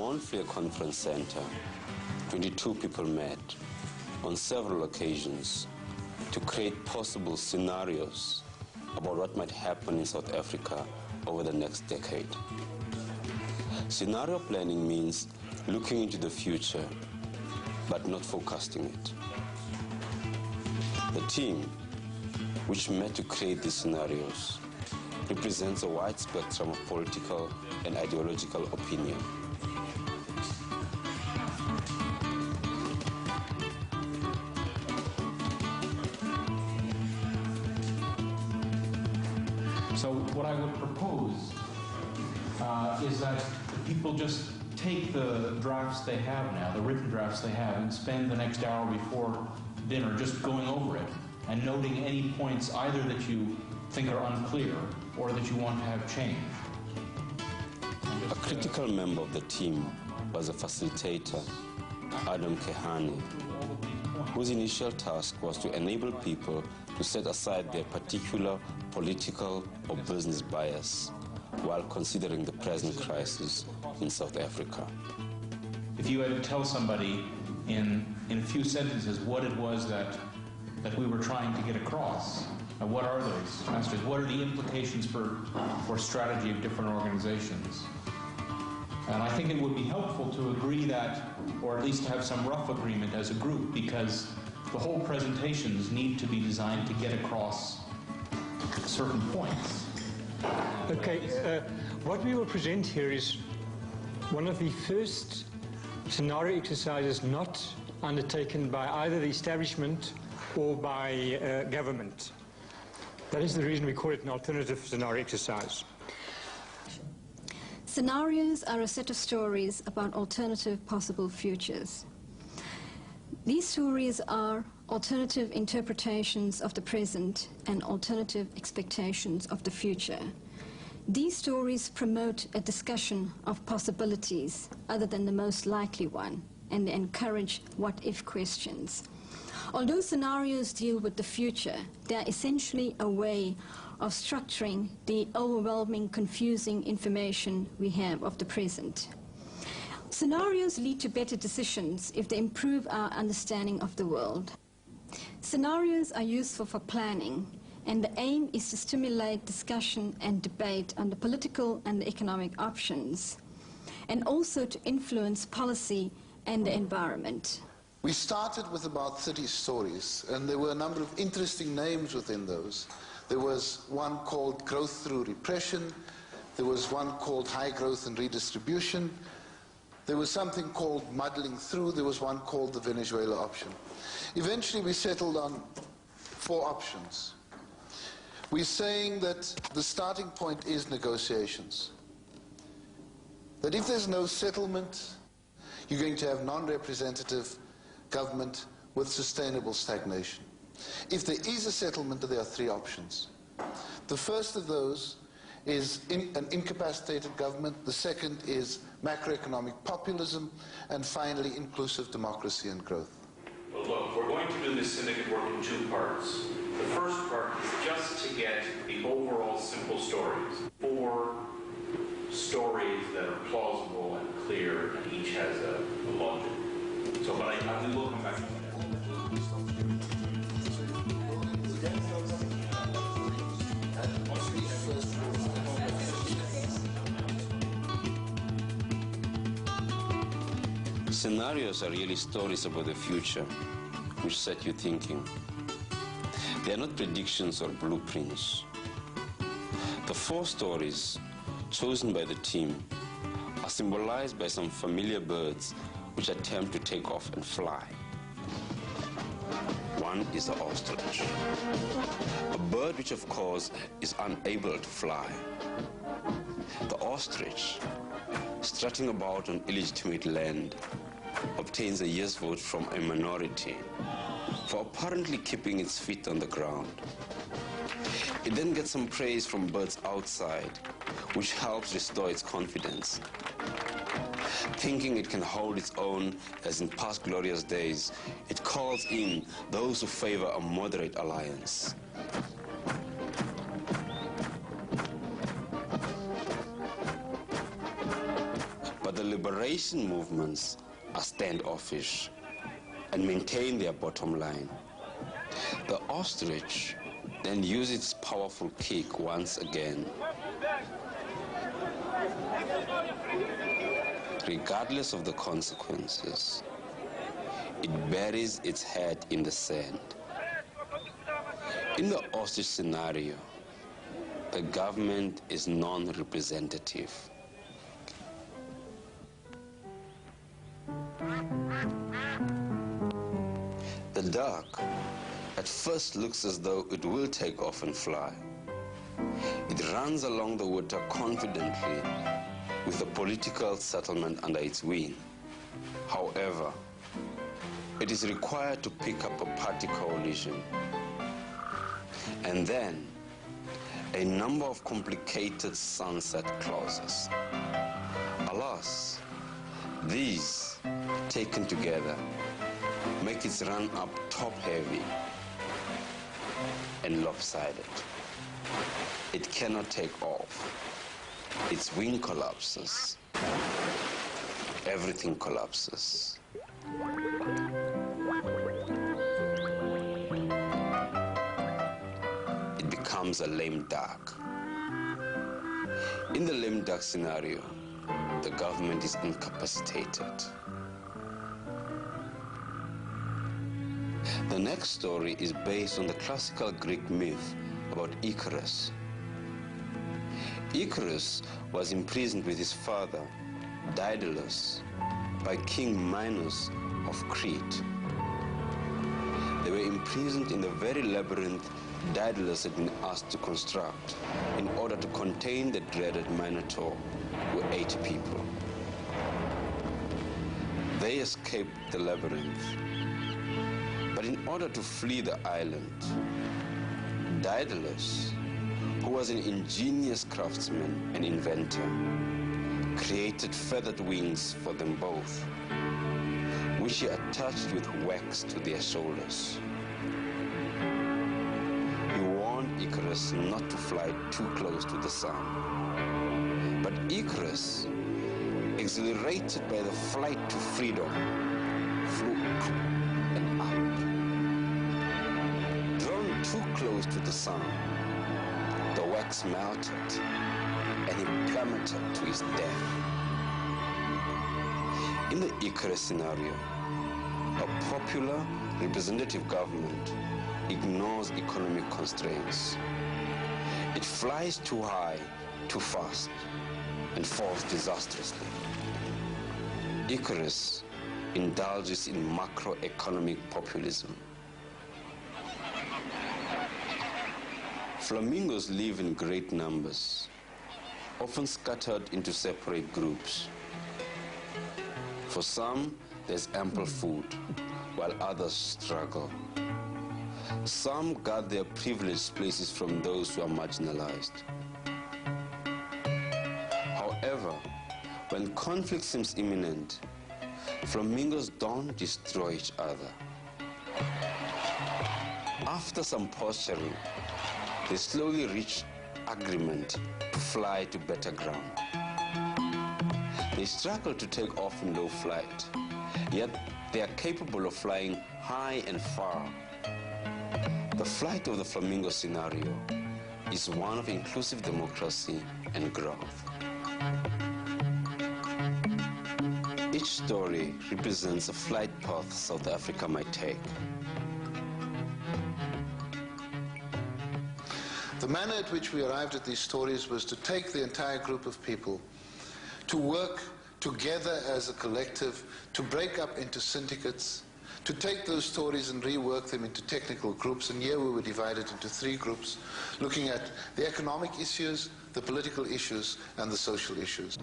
Montclair Conference Center, 22 people met on several occasions to create possible scenarios about what might happen in South Africa over the next decade. Scenario planning means looking into the future, but not forecasting it. The team, which met to create these scenarios, represents a wide spectrum of political and ideological opinion. So what I would propose is that people just take the drafts they have now, the written drafts they have, and spend the next hour before dinner just going over it and noting any points either that you think are unclear or that you want to have changed. A critical member of the team was a facilitator, Adam Kehani, whose initial task was to enable people to set aside their particular political or business bias while considering the present crisis in South Africa. If you had to tell somebody in a few sentences what it was that we were trying to get across, what are those messages? What are the implications for strategy of different organizations? And I think it would be helpful to agree that, or at least have some rough agreement as a group, because the whole presentations need to be designed to get across certain points. Okay, what we will present here is one of the first scenario exercises not undertaken by either the establishment or by government. That is the reason we call it an alternative scenario exercise. Scenarios are a set of stories about alternative possible futures. These stories are alternative interpretations of the present and alternative expectations of the future. These stories promote a discussion of possibilities other than the most likely one, and they encourage what-if questions. Although scenarios deal with the future, they are essentially a way of structuring the overwhelming, confusing information we have of the present. Scenarios lead to better decisions if they improve our understanding of the world. Scenarios are useful for planning, and the aim is to stimulate discussion and debate on the political and the economic options, and also to influence policy and the environment. We started with about 30 stories, and there were a number of interesting names within those. There was one called Growth Through Repression, there was one called High Growth and Redistribution, there was something called Muddling Through, there was one called the Venezuela Option. Eventually we settled on 4 options. We're saying that the starting point is negotiations. That if there's no settlement, you're going to have non-representative government with sustainable stagnation. If there is a settlement, there are 3 options. The first of those is an incapacitated government, the second is macroeconomic populism, and finally inclusive democracy and growth. Well, look, we're going to do this syndicate work in 2 parts. The first part is just to get the overall simple stories. 4 stories that are plausible and clear, and each has a logic. So, but we will come back to that. Scenarios are really stories about the future, which set you thinking. They are not predictions or blueprints. The 4 stories chosen by the team are symbolized by some familiar birds which attempt to take off and fly. One is the ostrich, a bird which of course is unable to fly. The ostrich, strutting about on illegitimate land, obtains a yes vote from a minority for apparently keeping its feet on the ground. It then gets some praise from birds outside, which helps restore its confidence. Thinking it can hold its own as in past glorious days, it calls in those who favor a moderate alliance. But the liberation liberation movements are standoffish and maintain their bottom line. The ostrich then uses its powerful kick once again. Regardless of the consequences, it buries its head in the sand. In the ostrich scenario, the government is non-representative. The duck at first looks as though it will take off and fly. It runs along the water confidently with the political settlement under its wing. However, it is required to pick up a party coalition and then a number of complicated sunset clauses. Alas, these, taken together, make its run up top-heavy and lopsided. It cannot take off. Its wing collapses. Everything collapses. It becomes a lame duck. In the lame duck scenario, the government is incapacitated. The next story is based on the classical Greek myth about Icarus. Icarus was imprisoned with his father, Daedalus, by King Minos of Crete. They were imprisoned in the very labyrinth Daedalus had been asked to construct in order to contain the dreaded Minotaur, who ate people. They escaped the labyrinth, but in order to flee the island, Daedalus, who was an ingenious craftsman and inventor, created feathered wings for them both, which he attached with wax to their shoulders. He warned Icarus not to fly too close to the sun. But Icarus, exhilarated by the flight to freedom, flew up and up. Drawn too close to the sun, the wax melted and he plummeted to his death. In the Icarus scenario, a popular representative government ignores economic constraints. It flies too high, too fast, and falls disastrously. Icarus indulges in macroeconomic populism. Flamingos live in great numbers, often scattered into separate groups. For some, there's ample food, while others struggle. Some guard their privileged places from those who are marginalized. However, when conflict seems imminent, flamingos don't destroy each other. After some posturing, they slowly reach agreement to fly to better ground. They struggle to take off in low flight, yet they are capable of flying high and far. The flight of the flamingo scenario is one of inclusive democracy and growth. Each story represents a flight path South Africa might take. The manner at which we arrived at these stories was to take the entire group of people, to work together as a collective, to break up into syndicates, to take those stories and rework them into technical groups. And here we were divided into 3 groups, looking at the economic issues, the political issues, and the social issues.